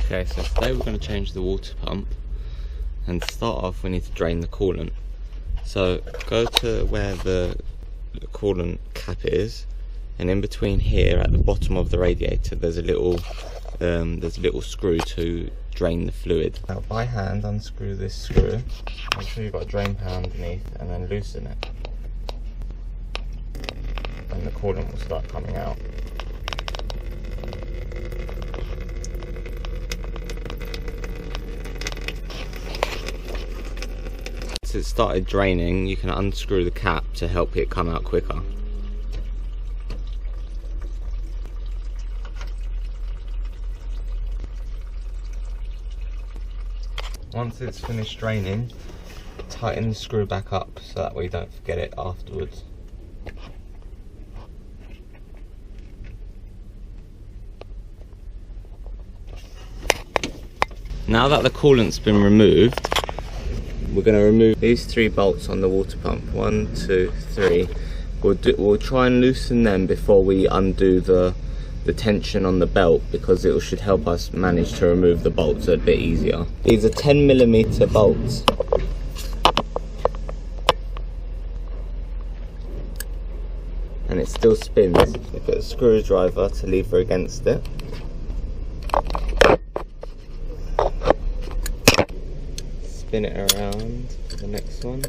Okay, so today we're going to change the water pump, and to start off we need to drain the coolant. So go to where the coolant cap is, and in between here at the bottom of the radiator there's a little screw to drain the fluid. Now by hand unscrew this screw, make sure you've got a drain pan underneath, and then loosen it, and the coolant will start coming out. Once it started draining, you can unscrew the cap to help it come out quicker. Once it's finished draining, tighten the screw back up so that way you don't forget it afterwards. Now that the coolant's been removed, we're going to remove these 3 bolts on the water pump. 1, 2, 3. We'll try and loosen them before we undo the tension on the belt, because it should help us manage to remove the bolts a bit easier. These are 10mm bolts. And it still spins. You put a screwdriver to lever against it. Spin it around for the next one.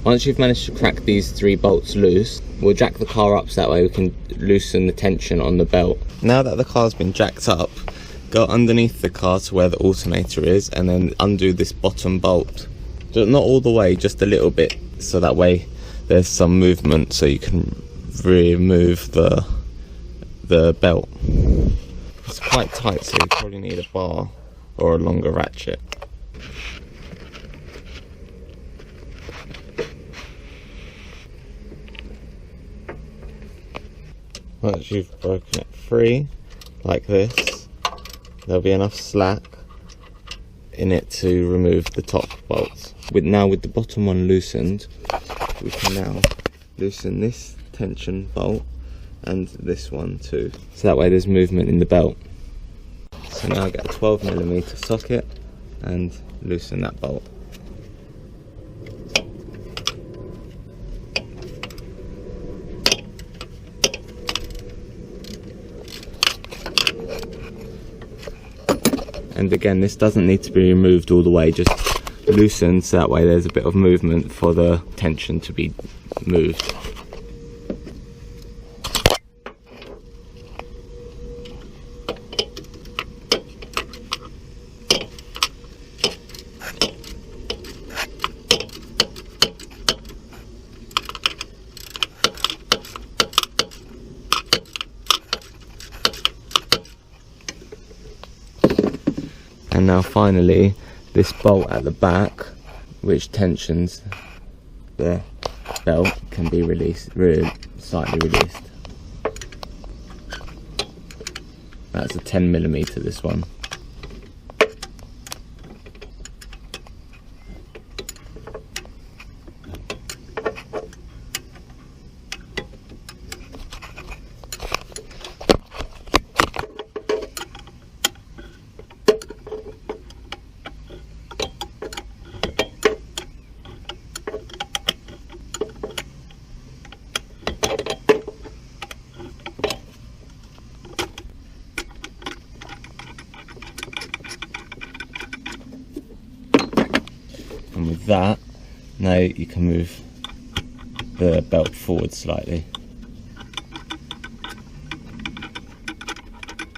Once you've managed to crack these 3 bolts loose, we'll jack the car up so that way we can loosen the tension on the belt. Now that the car's been jacked up, go underneath the car to where the alternator is, and then undo this bottom bolt. Not all the way, just a little bit, so that way there's some movement so you can remove the belt. It's quite tight, so you probably need a bar or a longer ratchet. Once you've broken it free, like this, there'll be enough slack in it to remove the top bolts. Now with the bottom one loosened, we can now loosen this tension bolt and this one too, so that way there's movement in the belt. So now get a 12mm socket and loosen that bolt. And again, this doesn't need to be removed all the way, just loosened so that way there's a bit of movement for the tension to be moved. And now finally, this bolt at the back, which tensions the belt, can be released, slightly released. That's a 10mm, this one. And with that, now you can move the belt forward slightly.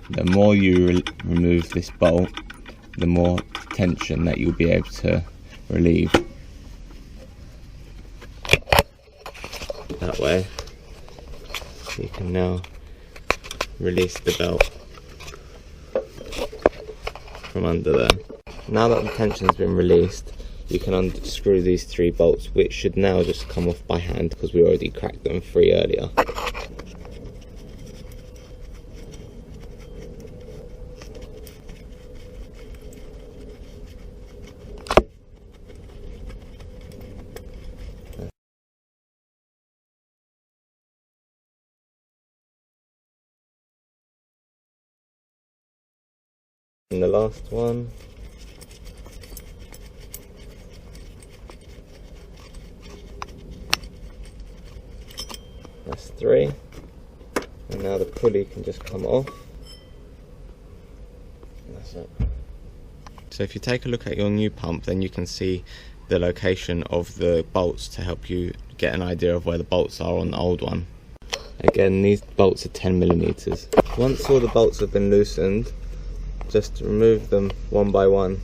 The more you remove this bolt, the more tension that you'll be able to relieve. That way, you can now release the belt from under there. Now that the tension's been released, you can unscrew these 3 bolts, which should now just come off by hand because we already cracked them free earlier. And the last one. That's 3. And now the pulley can just come off. That's it. So if you take a look at your new pump, then you can see the location of the bolts to help you get an idea of where the bolts are on the old one. Again, these bolts are 10mm. Once all the bolts have been loosened, just remove them one by one.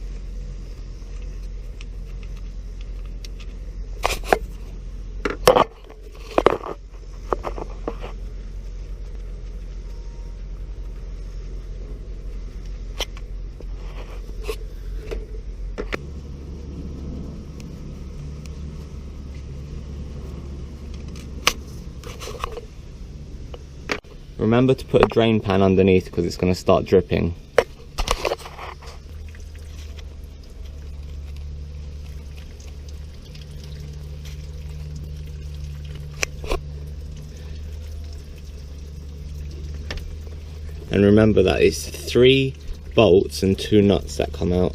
Remember to put a drain pan underneath because it's going to start dripping. And remember that it's 3 bolts and 2 nuts that come out.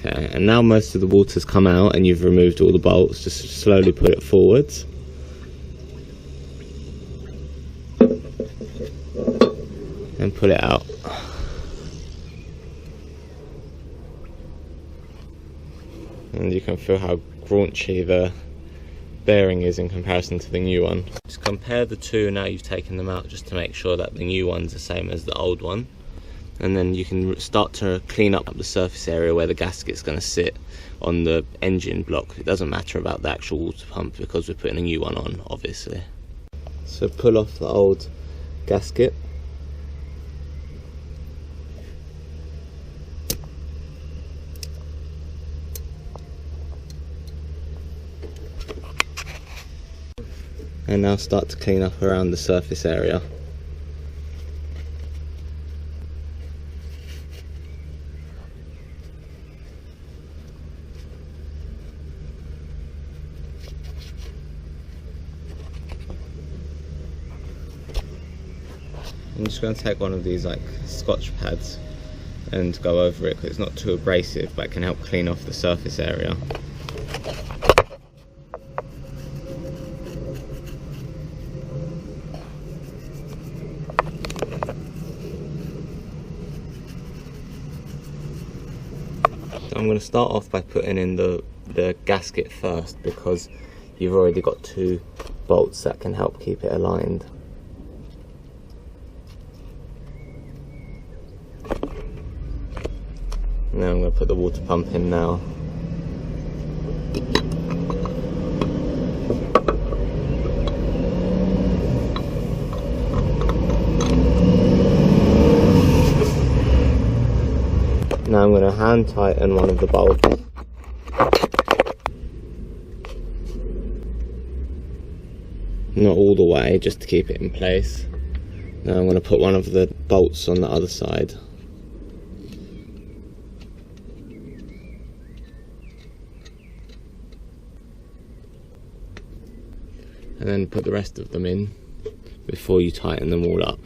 Okay, and now most of the water's come out and you've removed all the bolts, just slowly put it forwards. And pull it out. And you can feel how graunchy the bearing is in comparison to the new one. Just compare the two now you've taken them out, just to make sure that the new one's the same as the old one. And then you can start to clean up the surface area where the gasket's going to sit on the engine block. It doesn't matter about the actual water pump because we're putting a new one on, obviously. So pull off the old gasket. And now start to clean up around the surface area. I'm just going to take one of these like Scotch pads and go over it because it's not too abrasive, but it can help clean off the surface area. So I'm going to start off by putting in the gasket first because you've already got 2 bolts that can help keep it aligned. Now I'm going to put the water pump in now. Now I'm going to hand tighten one of the bolts. Not all the way, just to keep it in place. Now I'm going to put one of the bolts on the other side. And then put the rest of them in before you tighten them all up.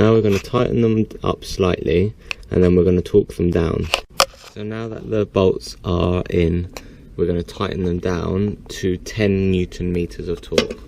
Now we're going to tighten them up slightly and then we're going to torque them down. So now that the bolts are in, we're going to tighten them down to 10 Newton meters of torque.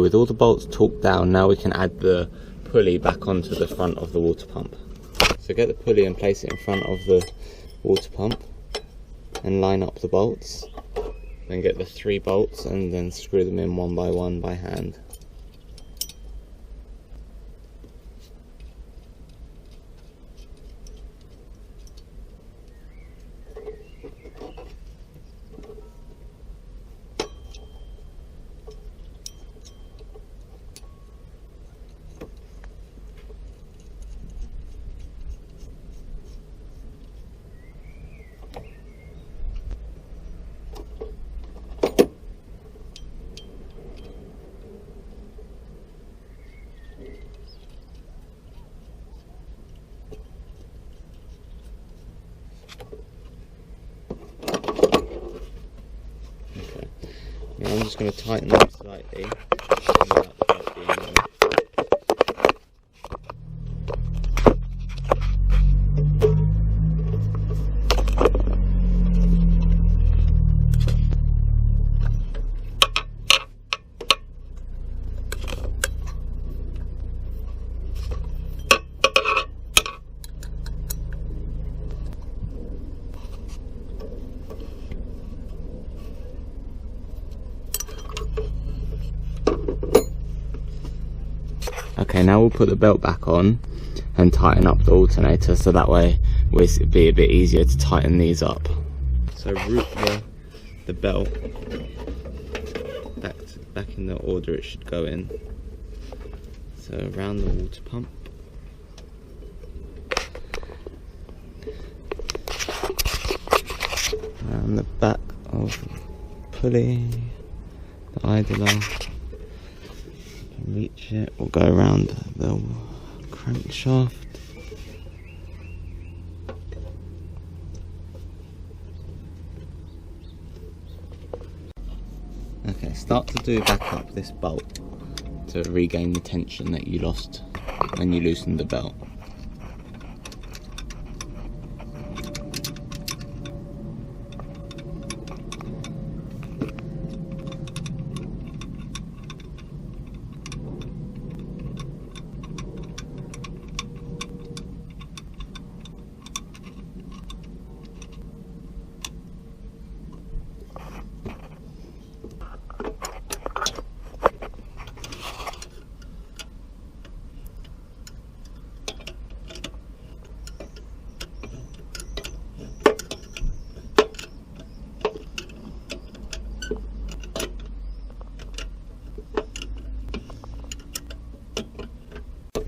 With all the bolts torqued down, now we can add the pulley back onto the front of the water pump. So get the pulley and place it in front of the water pump and line up the bolts. Then get the 3 bolts and then screw them in one by hand. Now I'm just going to tighten them slightly without the belt being on. Okay, now we'll put the belt back on and tighten up the alternator, so that way it'll be a bit easier to tighten these up. So route the belt back in the order it should go in. So around the water pump. Around the back of the pulley, the idler. Reach it, we'll go around the crankshaft. Okay, start to do back up this bolt to regain the tension that you lost when you loosened the belt.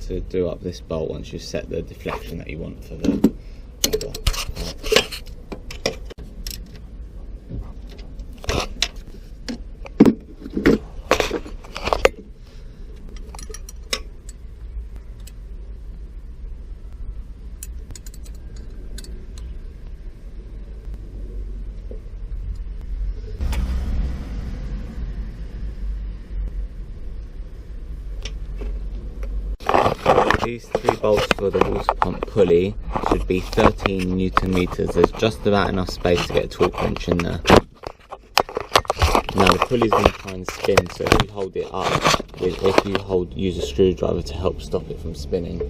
To do up this bolt once you've set the deflection that you want for the These 3 bolts for the water pump pulley should be 13 Newton meters. There's just about enough space to get a torque wrench in there. Now the pulley's going to try and spin, so if you hold it up, use a screwdriver to help stop it from spinning.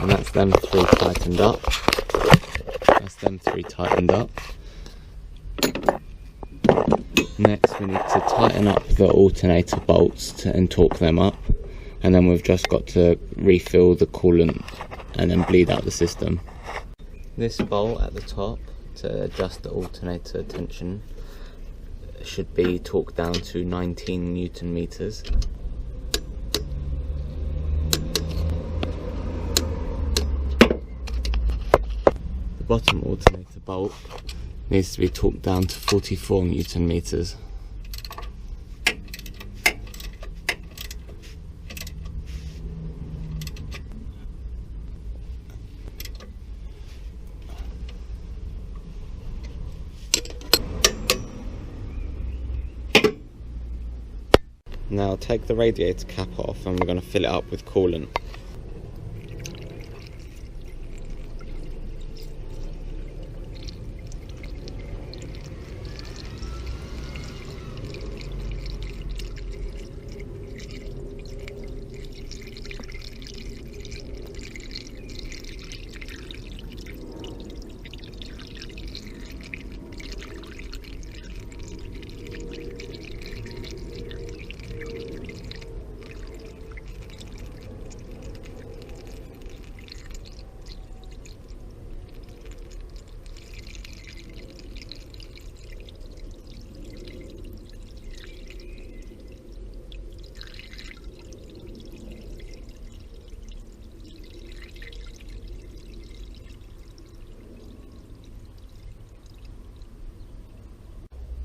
And that's them three tightened up. Next we need to tighten up the alternator bolts and torque them up, and then we've just got to refill the coolant and then bleed out the system. This bolt at the top to adjust the alternator tension should be torqued down to 19 Newton meters. The bottom alternator bolt needs to be torqued down to 44 Newton meters. Now take the radiator cap off and we're going to fill it up with coolant.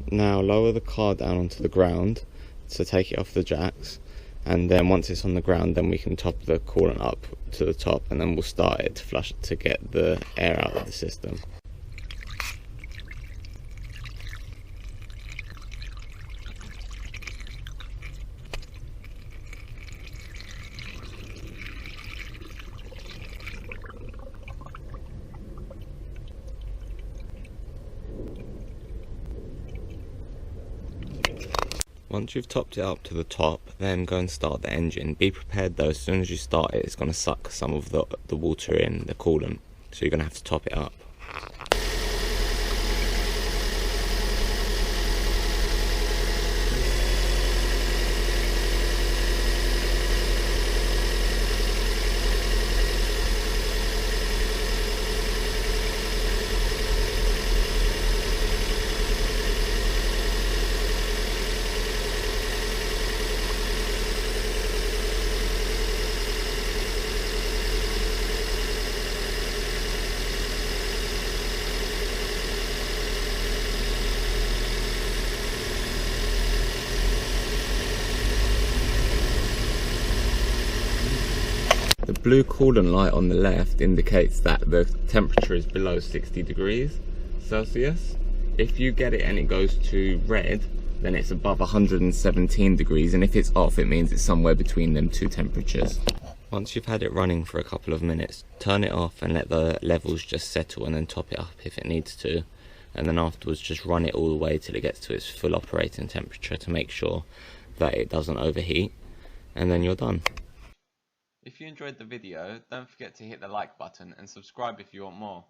Now lower the car down onto the ground to take it off the jacks, and then once it's on the ground then we can top the coolant up to the top, and then we'll start it to flush it to get the air out of the system. Once you've topped it up to the top, then go and start the engine. Be prepared though, as soon as you start it, it's going to suck some of the water in, the coolant, so you're going to have to top it up. The blue coolant light on the left indicates that the temperature is below 60 degrees Celsius. If you get it and it goes to red, then it's above 117 degrees, and if it's off, it means it's somewhere between them two temperatures. Once you've had it running for a couple of minutes, turn it off and let the levels just settle, and then top it up if it needs to, and then afterwards just run it all the way till it gets to its full operating temperature to make sure that it doesn't overheat, and then you're done. If you enjoyed the video, don't forget to hit the like button and subscribe if you want more.